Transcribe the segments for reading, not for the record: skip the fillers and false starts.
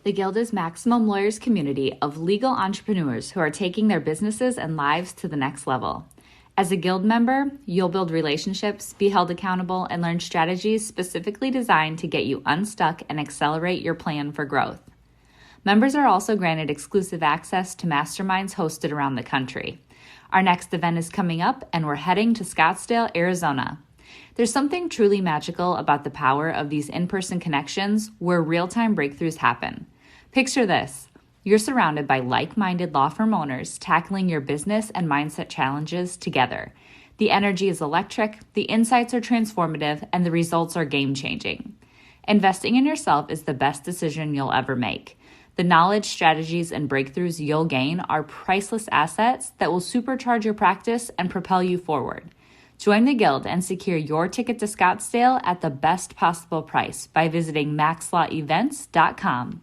The Guild is Maximum Lawyers' community of legal entrepreneurs who are taking their businesses and lives to the next level. As a Guild member, you'll build relationships, be held accountable, and learn strategies specifically designed to get you unstuck and accelerate your plan for growth. Members are also granted exclusive access to masterminds hosted around the country. Our next event is coming up, and we're heading to Scottsdale, Arizona. There's something truly magical about the power of these in-person connections where real-time breakthroughs happen. Picture this. You're surrounded by like-minded law firm owners tackling your business and mindset challenges together. The energy is electric, the insights are transformative, and the results are game-changing. Investing in yourself is the best decision you'll ever make. The knowledge, strategies, and breakthroughs you'll gain are priceless assets that will supercharge your practice and propel you forward. Join the Guild and secure your ticket to Scottsdale at the best possible price by visiting maxlawevents.com.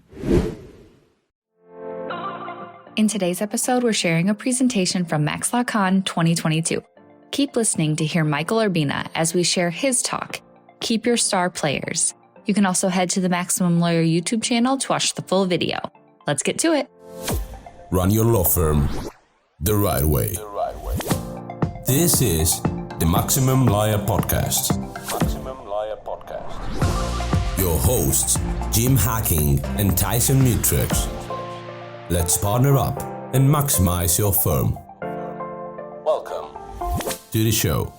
In today's episode, we're sharing a presentation from MaxLawCon 2022. Keep listening to hear Michael Urbina as we share his talk, Keep Your Star Players. You can also head to the Maximum Lawyer YouTube channel to watch the full video. Let's get to it. Run your law firm the right way. This is the Maximum Lawyer Podcast. Your hosts, Jim Hacking and Tyson Mutrux. Let's partner up and maximize your firm. Welcome to the show.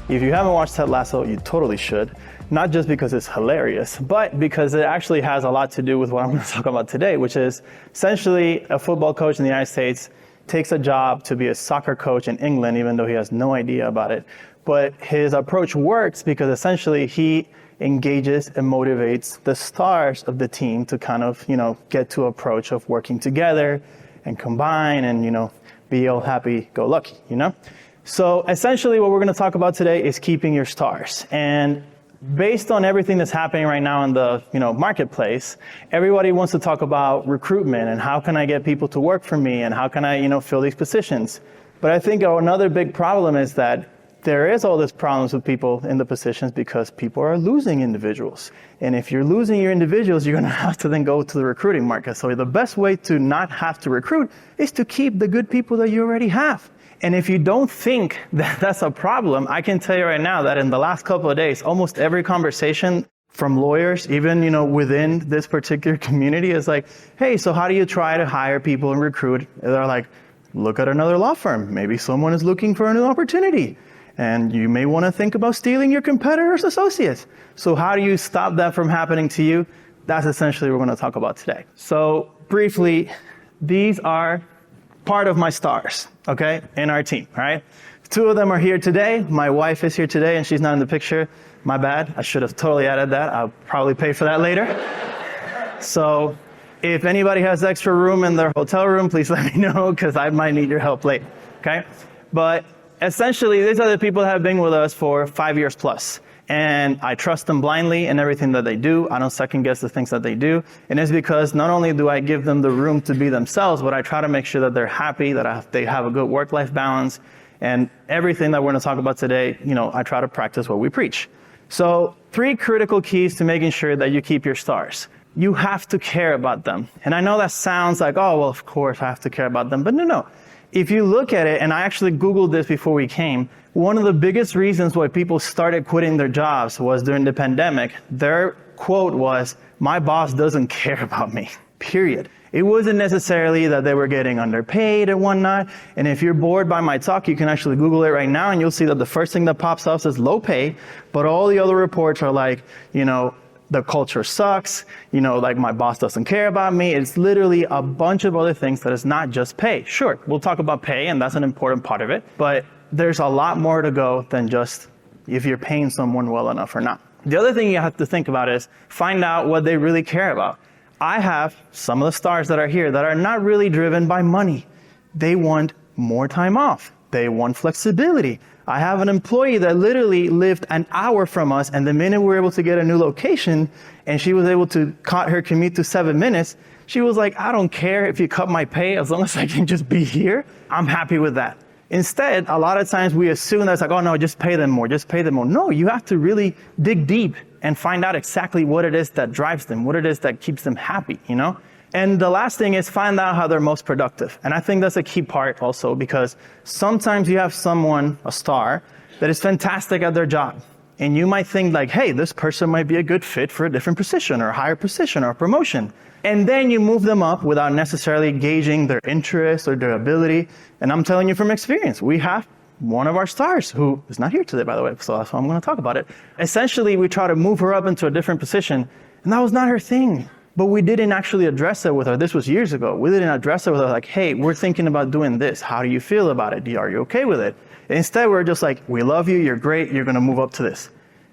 If you haven't watched Ted Lasso, you totally should. Not just because it's hilarious, but because it actually has a lot to do with what I'm going to talk about today, which is essentially a football coach in the United States takes a job to be a soccer coach in England, even though he has no idea about it. But his approach works because essentially he engages and motivates the stars of the team to kind of, get to approach of working together and combine and, be all happy-go-lucky, So essentially what we're going to talk about today is keeping your stars. And based on everything that's happening right now in the, marketplace, everybody wants to talk about recruitment and how can I get people to work for me and how can I, fill these positions. But I think another big problem is that there is all these problems with people in the positions because people are losing individuals. And if you're losing your individuals, you're going to have to then go to the recruiting market. So the best way to not have to recruit is to keep the good people that you already have. And if you don't think that that's a problem, I can tell you right now that in the last couple of days, almost every conversation from lawyers, even, within this particular community is like, hey, so how do you try to hire people and recruit? And they're like, look at another law firm. Maybe someone is looking for a new opportunity. And you may want to think about stealing your competitor's associates. So how do you stop that from happening to you? That's essentially what we're going to talk about today. So briefly, these are part of my stars, okay, in our team, all right? 2 of them are here today. My wife is here today, and she's not in the picture. My bad. I should have totally added that. I'll probably pay for that later. So if anybody has extra room in their hotel room, please let me know, because I might need your help later, okay? But essentially, these are the people that have been with us for 5 years plus. And I trust them blindly in everything that they do. I don't second guess the things that they do. And it's because not only do I give them the room to be themselves, but I try to make sure that they're happy, that they have a good work-life balance. And everything that we're going to talk about today, I try to practice what we preach. So 3 critical keys to making sure that you keep your stars. You have to care about them. And I know that sounds like, oh, well, of course I have to care about them. But no. If you look at it, and I actually Googled this before we came, one of the biggest reasons why people started quitting their jobs was during the pandemic. Their quote was, my boss doesn't care about me, period. It wasn't necessarily that they were getting underpaid and whatnot. And if you're bored by my talk, you can actually Google it right now, and you'll see that the first thing that pops up says low pay, but all the other reports are like, the culture sucks, like my boss doesn't care about me. It's literally a bunch of other things that is not just pay. Sure, we'll talk about pay, and that's an important part of it, but there's a lot more to go than just if you're paying someone well enough or not. The other thing you have to think about is find out what they really care about. I have some of the stars that are here that are not really driven by money. They want more time off. They want flexibility. I have an employee that literally lived an hour from us, and the minute we were able to get a new location and she was able to cut her commute to 7 minutes, she was like, I don't care if you cut my pay as long as I can just be here. I'm happy with that. Instead, a lot of times we assume that's like, oh no, just pay them more, just pay them more. No, you have to really dig deep and find out exactly what it is that drives them, what it is that keeps them happy, you know? And the last thing is find out how they're most productive. And I think that's a key part also, because sometimes you have someone, a star, that is fantastic at their job. And you might think like, hey, this person might be a good fit for a different position or a higher position or a promotion. And then you move them up without necessarily gauging their interest or their ability. And I'm telling you from experience, we have one of our stars who is not here today, by the way, so that's why I'm going to talk about it. Essentially, we try to move her up into a different position, and that was not her thing. But we didn't actually address it with her. This was years ago. We didn't address it with her like, hey, we're thinking about doing this. How do you feel about it? Are you okay with it? Instead, we're just like, we love you, you're great, you're going to move up to this.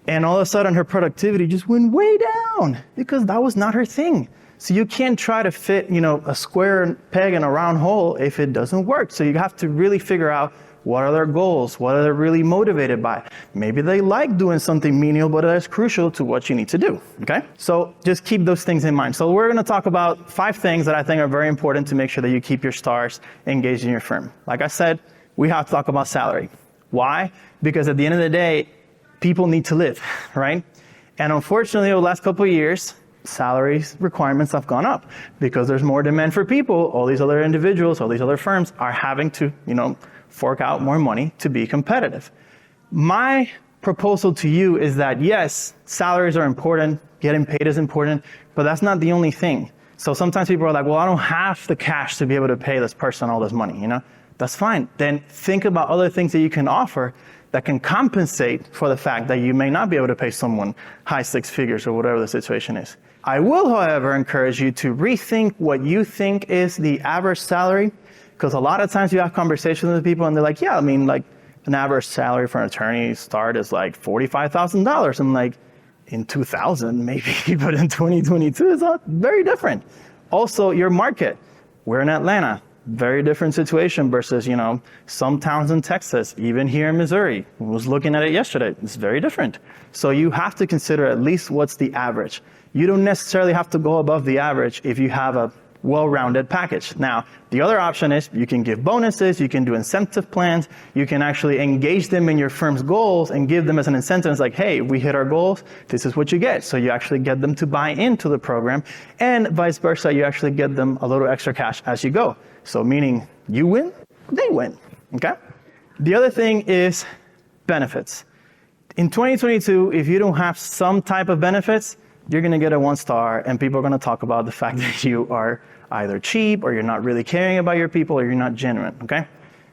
And all of a sudden, her productivity just went way down because that was not her thing. So you can't try to fit, a square peg in a round hole if it doesn't work. So you have to really figure out what are their goals, what are they really motivated by. Maybe they like doing something menial, but that's crucial to what you need to do, okay? So just keep those things in mind. So we're gonna talk about 5 things that I think are very important to make sure that you keep your stars engaged in your firm. Like I said, we have to talk about salary. Why? Because at the end of the day, people need to live, right? And unfortunately, over the last couple of years, salaries requirements have gone up because there's more demand for people. All these other individuals, all these other firms are having to, fork out more money to be competitive. My proposal to you is that yes, salaries are important, getting paid is important, but that's not the only thing. So sometimes people are like, well, I don't have the cash to be able to pay this person all this money, That's fine. Then think about other things that you can offer that can compensate for the fact that you may not be able to pay someone high 6 figures or whatever the situation is. I will, however, encourage you to rethink what you think is the average salary, because a lot of times you have conversations with people and they're like, yeah, an average salary for an attorney start is like $45,000. I'm like, in 2000 maybe, but in 2022 it's not very different. Also, your market. We're in Atlanta. Very different situation versus, some towns in Texas, even here in Missouri. I was looking at it yesterday. It's very different. So you have to consider at least what's the average. You don't necessarily have to go above the average if you have a well-rounded package. Now, the other option is you can give bonuses, you can do incentive plans, you can actually engage them in your firm's goals and give them as an incentive. It's like, hey, we hit our goals, this is what you get. So you actually get them to buy into the program, and vice versa, you actually get them a little extra cash as you go. So meaning you win, they win, okay? The other thing is benefits. In 2022, if you don't have some type of benefits, you're gonna get a 1 star and people are gonna talk about the fact that you are either cheap or you're not really caring about your people or you're not genuine, okay?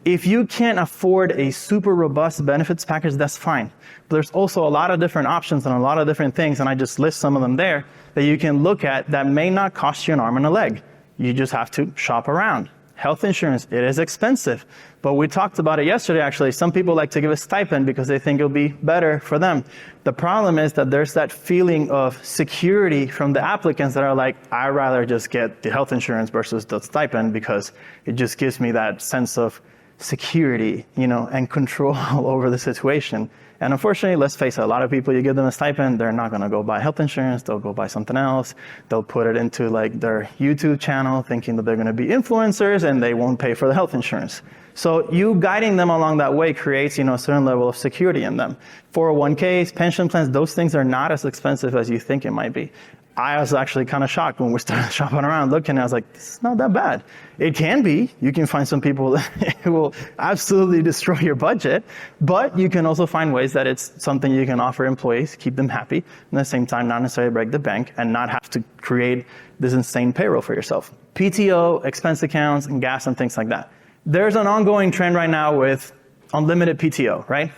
If you can't afford a super robust benefits package, that's fine. But there's also a lot of different options and a lot of different things, and I just list some of them there, that you can look at that may not cost you an arm and a leg. You just have to shop around. Health insurance, it is expensive. But we talked about it yesterday, actually. Some people like to give a stipend because they think it'll be better for them. The problem is that there's that feeling of security from the applicants that are like, I'd rather just get the health insurance versus the stipend because it just gives me that sense of security, and control over the situation. And unfortunately, let's face it, a lot of people, you give them a stipend, they're not gonna go buy health insurance, they'll go buy something else. They'll put it into their YouTube channel thinking that they're gonna be influencers and they won't pay for the health insurance. So you guiding them along that way creates, a certain level of security in them. 401ks, pension plans, those things are not as expensive as you think it might be. I was actually kind of shocked when we started shopping around looking. I was like, this is not that bad. It can be. You can find some people who will absolutely destroy your budget, but you can also find ways that it's something you can offer employees, keep them happy, and at the same time not necessarily break the bank and not have to create this insane payroll for yourself. PTO, expense accounts, and gas and things like that. There's an ongoing trend right now with unlimited PTO, right?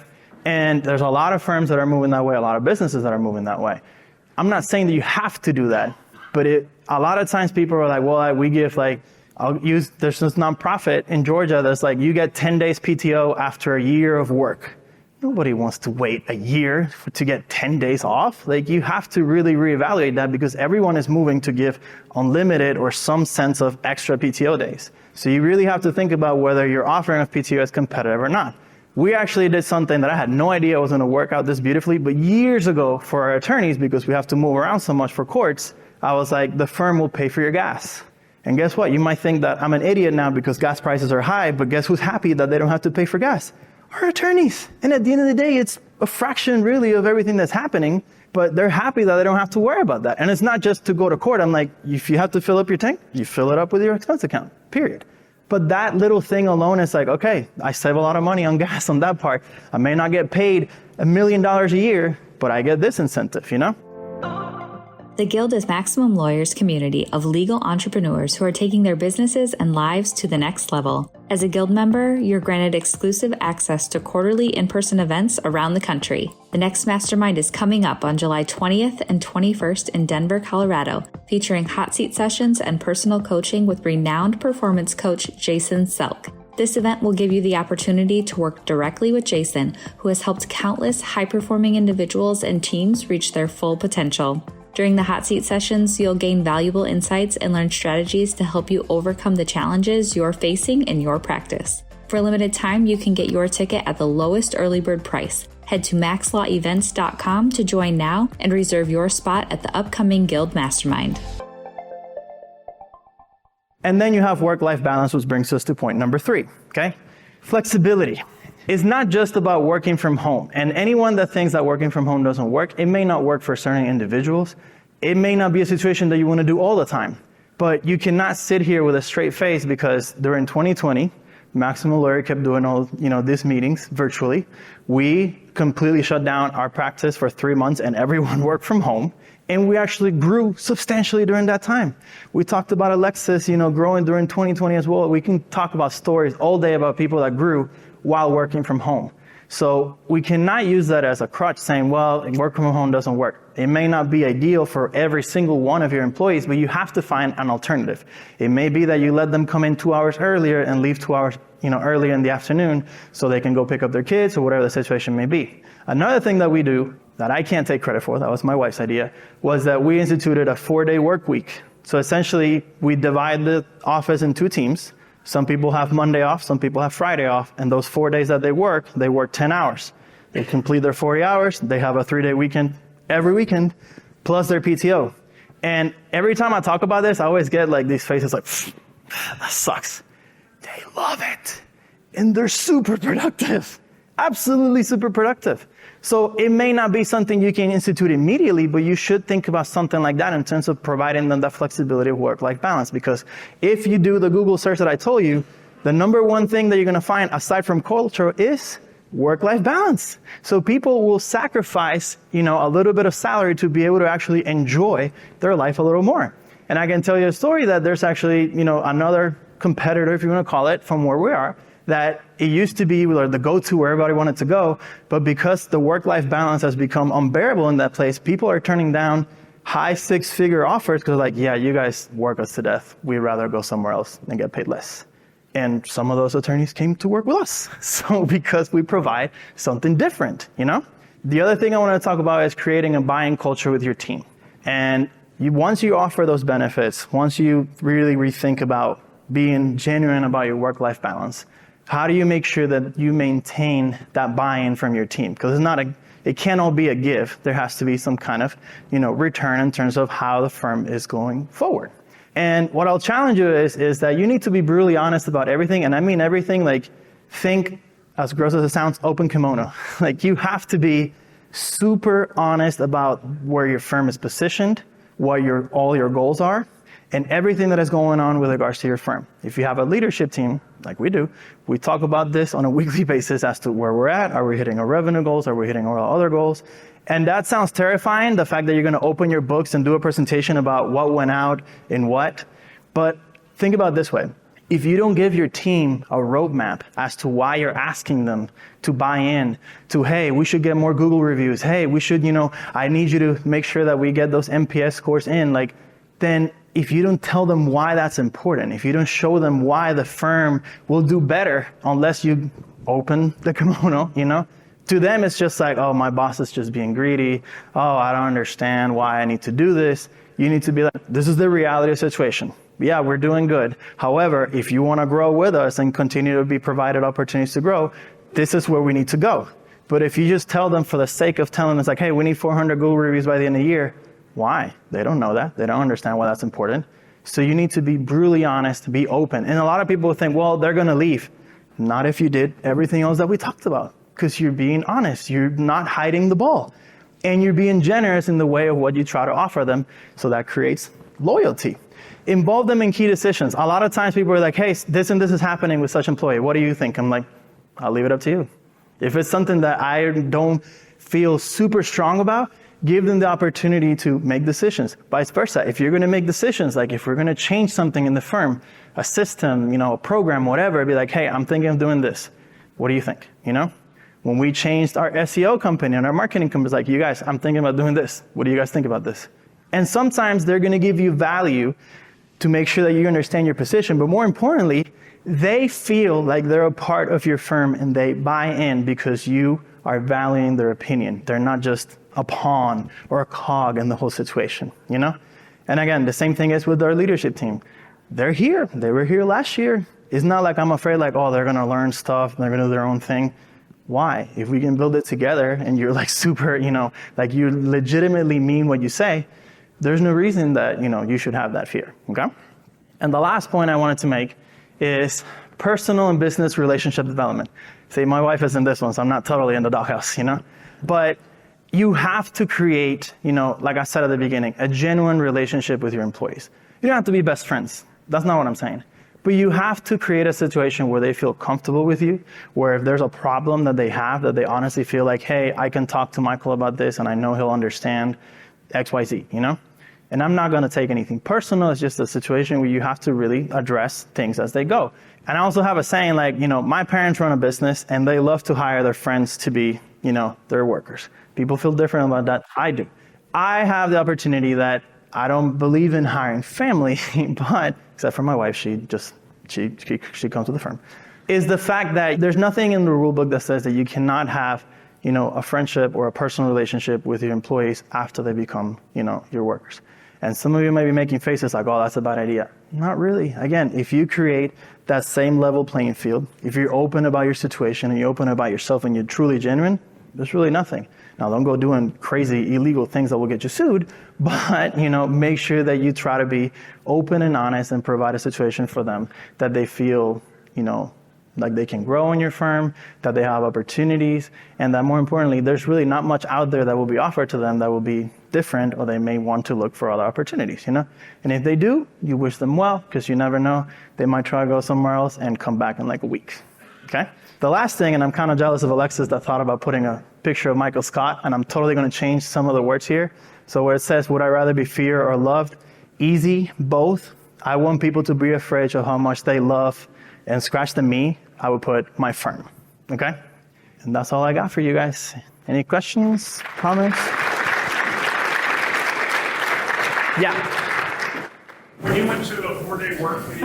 And there's a lot of firms that are moving that way, a lot of businesses that are moving that way. I'm not saying that you have to do that, but a lot of times people are like, well, we give there's this nonprofit in Georgia that's like, you get 10 days PTO after a year of work. Nobody wants to wait a year to get 10 days off. You have to really reevaluate that because everyone is moving to give unlimited or some sense of extra PTO days. So you really have to think about whether your offering of PTO is competitive or not. We actually did something that I had no idea was going to work out this beautifully, but years ago for our attorneys, because we have to move around so much for courts, I was like, the firm will pay for your gas. And guess what? You might think that I'm an idiot now because gas prices are high, but guess who's happy that they don't have to pay for gas? Our attorneys. And at the end of the day, it's a fraction really of everything that's happening, but they're happy that they don't have to worry about that. And it's not just to go to court. I'm like, if you have to fill up your tank, you fill it up with your expense account, period. But that little thing alone is like, okay, I save a lot of money on gas on that part. I may not get paid $1 million a year, but I get this incentive, you know? The Guild is Maximum Lawyers' community of legal entrepreneurs who are taking their businesses and lives to the next level. As a Guild member, you're granted exclusive access to quarterly in-person events around the country. The next mastermind is coming up on July 20th and 21st in Denver, Colorado, featuring hot seat sessions and personal coaching with renowned performance coach Jason Selk. This event will give you the opportunity to work directly with Jason, who has helped countless high-performing individuals and teams reach their full potential. During the hot seat sessions, you'll gain valuable insights and learn strategies to help you overcome the challenges you're facing in your practice. For a limited time, you can get your ticket at the lowest early bird price. Head to maxlawevents.com to join now and reserve your spot at the upcoming Guild Mastermind. And then you have work-life balance, which brings us to point number 3, okay? Flexibility. It's not just about working from home. And anyone that thinks that working from home doesn't work, it may not work for certain individuals. It may not be a situation that you want to do all the time. But you cannot sit here with a straight face because during 2020, Maximum Lawyer kept doing all, these meetings virtually. We completely shut down our practice for 3 months and everyone worked from home. And we actually grew substantially during that time. We talked about Alexis, growing during 2020 as well. We can talk about stories all day about people that grew while working from home. So we cannot use that as a crutch saying, well, work from home doesn't work. It may not be ideal for every single one of your employees, but you have to find an alternative. It may be that you let them come in 2 hours earlier and leave 2 hours, earlier in the afternoon so they can go pick up their kids or whatever the situation may be. Another thing that we do that I can't take credit for, that was my wife's idea, was that we instituted a 4-day work week. So essentially, we divide the office in 2 teams. Some people have Monday off, some people have Friday off, and those 4 days that they work 10 hours. They complete their 40 hours, they have a 3-day weekend every weekend, plus their PTO. And every time I talk about this, I always get like these faces like, that sucks. They love it. And they're super productive. Absolutely super productive. So it may not be something you can institute immediately, but you should think about something like that in terms of providing them that flexibility of work-life balance. Because if you do the Google search that I told you, the number one thing that you're going to find aside from culture is work-life balance. So people will sacrifice, a little bit of salary to be able to actually enjoy their life a little more. And I can tell you a story that there's actually, another competitor, if you want to call it, from where we are, that it used to be the go-to where everybody wanted to go, but because the work-life balance has become unbearable in that place, people are turning down high 6-figure offers because yeah, you guys work us to death. We'd rather go somewhere else and get paid less. And some of those attorneys came to work with us. So because we provide something different, The other thing I want to talk about is creating a buying culture with your team. And once you offer those benefits, once you really rethink about being genuine about your work-life balance, how do you make sure that you maintain that buy-in from your team? Because it can't all be a give. There has to be some kind of, return in terms of how the firm is going forward. And what I'll challenge you is that you need to be brutally honest about everything. And I mean everything, think, as gross as it sounds, open kimono. You have to be super honest about where your firm is positioned, what all your goals are, and everything that is going on with regards to your firm. If you have a leadership team, like we do, we talk about this on a weekly basis as to where we're at. Are we hitting our revenue goals? Are we hitting our other goals? And that sounds terrifying, the fact that you're going to open your books and do a presentation about what went out in what. But think about it this way. If you don't give your team a roadmap as to why you're asking them to buy in to, hey, we should get more Google reviews. Hey, we should, I need you to make sure that we get those NPS scores in. Then if you don't tell them why that's important, if you don't show them why the firm will do better unless you open the kimono, to them it's just like, oh, my boss is just being greedy. Oh, I don't understand why I need to do this. You need to be like, this is the reality of the situation. Yeah, we're doing good. However, if you want to grow with us and continue to be provided opportunities to grow, this is where we need to go. But if you just tell them for the sake of telling them, it's like, hey, we need 400 Google reviews by the end of the year, why? They don't know that. They don't understand why that's important. So you need to be brutally honest, be open. And a lot of people think, well, they're going to leave. Not if you did everything else that we talked about, because you're being honest. You're not hiding the ball. And you're being generous in the way of what you try to offer them. So that creates loyalty. Involve them in key decisions. A lot of times people are like, hey, this and this is happening with such employee. What do you think? I'm like, I'll leave it up to you. If it's something that I don't feel super strong about, give them the opportunity to make decisions. Vice versa. If you're going to make decisions, like if we're going to change something in the firm, a system, a program, whatever, be like, hey, I'm thinking of doing this. What do you think? When we changed our SEO company and our marketing company, it's like, you guys, I'm thinking about doing this. What do you guys think about this? And sometimes they're going to give you value to make sure that you understand your position. But more importantly, they feel like they're a part of your firm and they buy in because you are valuing their opinion. They're not just a pawn or a cog in the whole situation, And again, the same thing is with our leadership team. They're here. They were here last year. It's not like I'm afraid like, oh, they're going to learn stuff. They're going to do their own thing. Why? If we can build it together and you're like super, like you legitimately mean what you say, there's no reason that, you should have that fear, okay? And the last point I wanted to make is personal and business relationship development. See, my wife is in this one, so I'm not totally in the doghouse, But you have to create, like I said at the beginning, a genuine relationship with your employees. You don't have to be best friends. That's not what I'm saying. But you have to create a situation where they feel comfortable with you, where if there's a problem that they have, that they honestly feel like, hey, I can talk to Michael about this and I know he'll understand X, Y, Z, And I'm not going to take anything personal. It's just a situation where you have to really address things as they go. And I also have a saying like, my parents run a business and they love to hire their friends to be, their workers. People feel different about that. I do. I have the opportunity that I don't believe in hiring family, but except for my wife, she comes to the firm, is the fact that there's nothing in the rule book that says that you cannot have, a friendship or a personal relationship with your employees after they become, your workers. And some of you may be making faces like, oh, that's a bad idea. Not really. Again, if you create that same level playing field, if you're open about your situation and you're open about yourself and you're truly genuine, there's really nothing. Now, don't go doing crazy illegal things that will get you sued, but, make sure that you try to be open and honest and provide a situation for them that they feel, like they can grow in your firm, that they have opportunities, and that more importantly, there's really not much out there that will be offered to them that will be different, or they may want to look for other opportunities, And if they do, you wish them well, because you never know, they might try to go somewhere else and come back in like a week, okay? The last thing, and I'm kind of jealous of Alexis that thought about putting a picture of Michael Scott, and I'm totally going to change some of the words here. So where it says, would I rather be feared or loved? Easy, both. I want people to be afraid of how much they love, and scratch the me, I would put my firm, okay? And that's all I got for you guys. Any questions, comments? Yeah. When you went to a 4-day work week,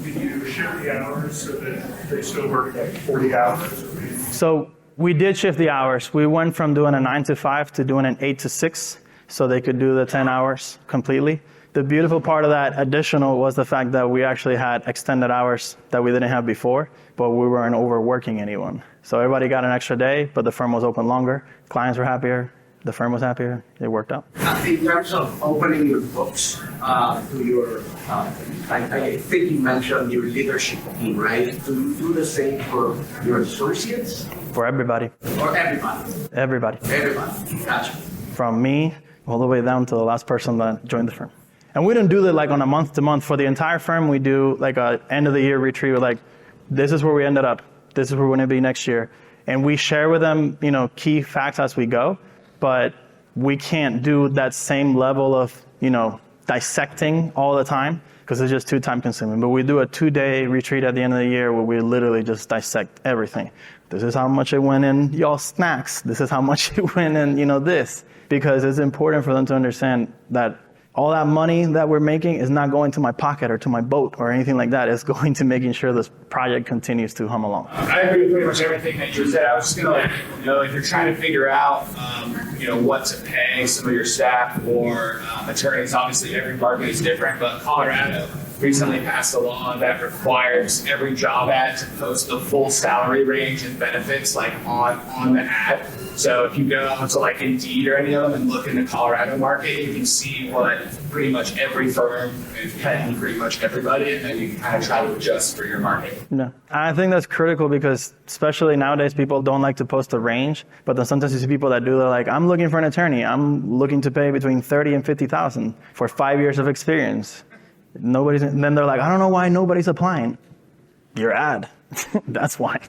did you shift the hours so that they still work like 40 hours a week? So we did shift the hours. We went from doing a 9 to 5 to doing an 8 to 6, so they could do the 10 hours completely. The beautiful part of that additional was the fact that we actually had extended hours that we didn't have before, but we weren't overworking anyone. So everybody got an extra day, but the firm was open longer. Clients were happier. The firm was happier. It worked out. In terms of opening your books to your, I think you mentioned your leadership team, right? Do you do the same for your associates? For everybody. Or everybody? Everybody. Everybody. Gotcha. From me all the way down to the last person that joined the firm. And we don't do that like on a month to month. For the entire firm, we do like a end of the year retreat. We're like, this is where we ended up. This is where we're going to be next year. And we share with them, key facts as we go. But we can't do that same level of, dissecting all the time because it's just too time consuming. But we do a 2-day retreat at the end of the year where we literally just dissect everything. This is how much it went in y'all snacks. This is how much it went in, this. Because it's important for them to understand that all that money that we're making is not going to my pocket or to my boat or anything like that. It's going to making sure this project continues to hum along. I agree with pretty much everything that you said. I was just going to if you're trying to figure out, what to pay some of your staff or attorneys, obviously every market is different, but Colorado recently passed a law that requires every job ad to post the full salary range and benefits on the ad. So if you go to like Indeed or any of them and look in the Colorado market, you can see what pretty much every firm is paying pretty much everybody, and then you can kind of try to adjust for your market. Yeah, I think that's critical because especially nowadays people don't like to post a range, but then sometimes you see people that do. They're like, I'm looking for an attorney. I'm looking to pay between $30,000 and $50,000 for 5 years of experience. And then they're like, I don't know why nobody's applying. Your ad. That's why.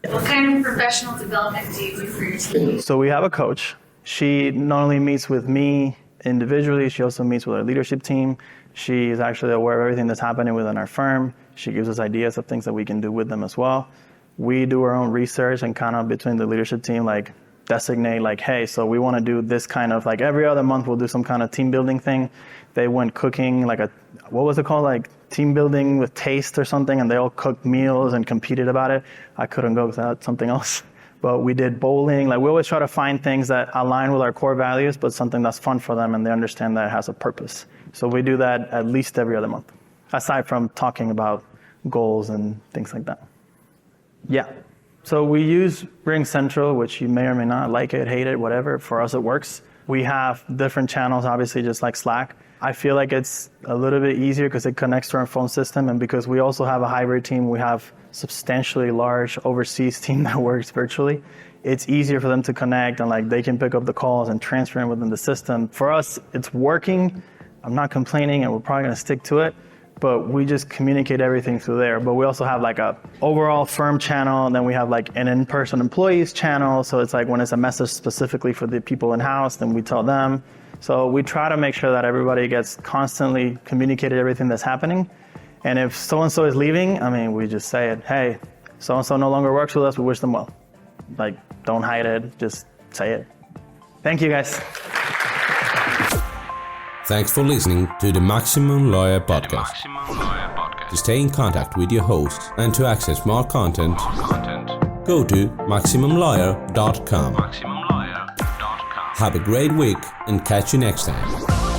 What kind of professional development do you do for your team? So we have a coach. She not only meets with me individually, she also meets with our leadership team. She is actually aware of everything that's happening within our firm. She gives us ideas of things that we can do with them as well. We do our own research and kind of between the leadership team, like designate like, hey, so we want to do this kind of, like every other month we'll do some kind of team building thing. They went cooking, like what was it called? Like team building with taste or something, and they all cooked meals and competed about it. I couldn't go because I had something else. But we did bowling. Like we always try to find things that align with our core values, but something that's fun for them and they understand that it has a purpose. So we do that at least every other month, aside from talking about goals and things like that. Yeah. So we use Ring Central, which you may or may not like it, hate it, whatever. For us, it works. We have different channels, obviously, just like Slack. I feel like it's a little bit easier because it connects to our phone system, and because we also have a hybrid team, we have substantially large overseas team that works virtually. It's easier for them to connect, and like they can pick up the calls and transfer them within the system. For us, it's working. I'm not complaining, and we're probably going to stick to it, but we just communicate everything through there. But we also have like a overall firm channel, and then we have like an in-person employees channel. So it's like when it's a message specifically for the people in-house, then we tell them. So we try to make sure that everybody gets constantly communicated everything that's happening. And if so-and-so is leaving, I mean, we just say it, hey, so-and-so no longer works with us, we wish them well. Like, don't hide it, just say it. Thank you, guys. Thanks for listening to the Maximum Lawyer Podcast. To stay in contact with your host and to access more content, go to MaximumLawyer.com. Have a great week and catch you next time.